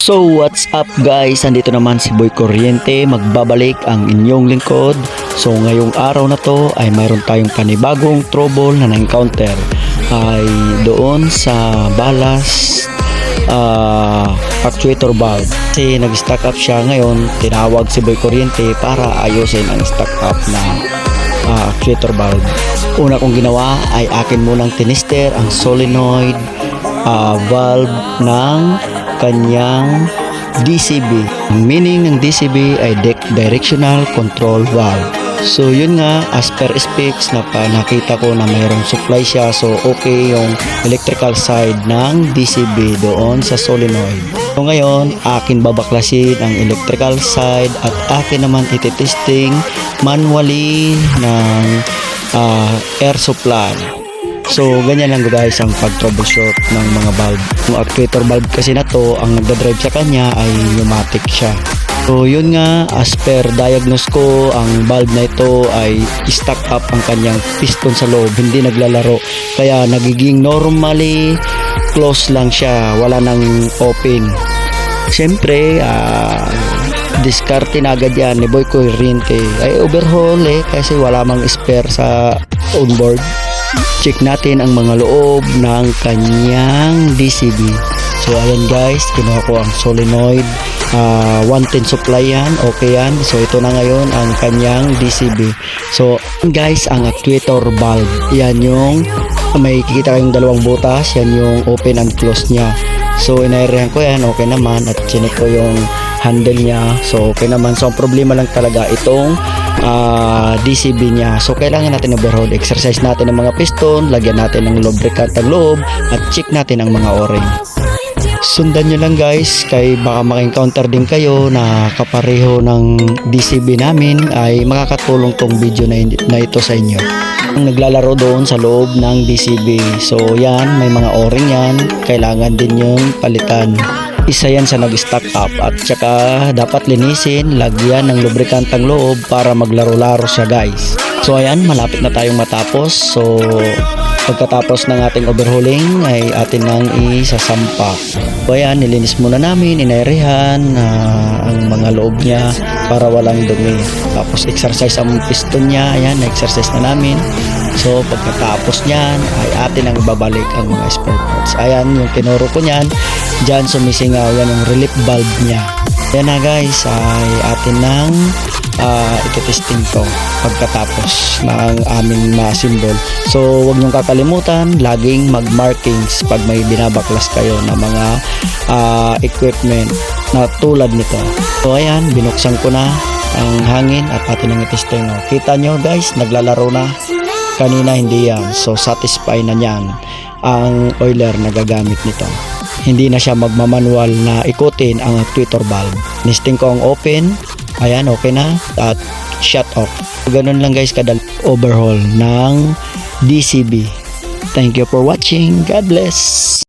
So what's up guys, andito naman si Boy Kuryente, magbabalik ang inyong lingkod. So ngayong araw na to ay mayroon tayong panibagong trouble na na-encounter ay doon sa balas actuator valve. Kasi nag-stack up siya ngayon, tinawag si Boy Kuryente para ayusin ang stack up na actuator valve. Una kong ginawa ay akin munang tinister ang solenoid valve ng kanyang DCB. Ang meaning ng DCB ay directional control valve. So yun nga, as per specs nakita ko na mayroong supply siya, so okay yung electrical side ng DCB doon sa solenoid. So ngayon, akin babaklasin ang electrical side at akin naman ititesting manually ng air supply. So ganyan lang guys ang pag-troubleshoot ng mga valve. Yung actuator valve kasi na to, ang nagdadrive sa kanya ay pneumatic siya. So yun nga, as per diagnose ko, ang valve na ito ay stuck up ang kanyang piston sa loob, hindi naglalaro. Kaya nagiging normally close lang siya, wala nang open. Siyempre, diskarte na agad yan ni Boy Kuryente. Ay overhaul kasi wala mang spare sa onboard. Check natin ang mga loob ng kanyang DCB. So ayan guys, kinuha ko ang solenoid 110 supply yan, okay yan. So ito na ngayon ang kanyang DCB. So guys, ang actuator valve, yan yung may kikita kayong dalawang butas, yan yung open and close nya. So inairahan ko yan, okay naman, at chinek ko yung handle nya, so okay naman. So ang problema lang talaga itong DCB nya. So kailangan natin overhaul, exercise natin ang mga piston, lagyan natin ng lubricant ang loob, at check natin ang mga o-ring. Sundan nyo lang guys, kay baka maka-encounter din kayo na kapareho ng DCB namin, ay makakatulong tong video na ito sa inyo. Ang naglalaro doon sa loob ng DCB, so yan, may mga o-ring yan, kailangan din yung palitan. Isa yan sa nag-stack up, at saka dapat linisin, lagyan ng lubricant ang loob para maglaro-laro siya guys. So ayan, malapit na tayong matapos. So pagkatapos ng ating overhauling ay atin nang isasampa. So ayan, nilinis muna namin, inairehan ang mga loob niya para walang dumi. Tapos exercise ang piston niya, ayan, na-exercise na namin. So pagkatapos niyan ay atin ang ibabalik ang mga spare parts. Ayan, yung tinuro ko niyan, dyan sumisingaw, yan yung relief valve niya. Yan na guys, ay atin nang ito-testing to pagkatapos ng aming symbol. So huwag niyong kakalimutan, laging mag-markings pag may binabaklas kayo ng mga equipment na tulad nito. So ayan, binuksan ko na ang hangin at atin nang itesting. Kita nyo guys, naglalaro na. Kanina hindi yan, so satisfy na niyan ang oiler na gagamit nito. Hindi na siya magmamanual na ikutin ang actuator valve. Nesting ko ang open, ayan, okay na, at shut off. Ganun lang guys kada overhaul ng DCB. Thank you for watching. God bless.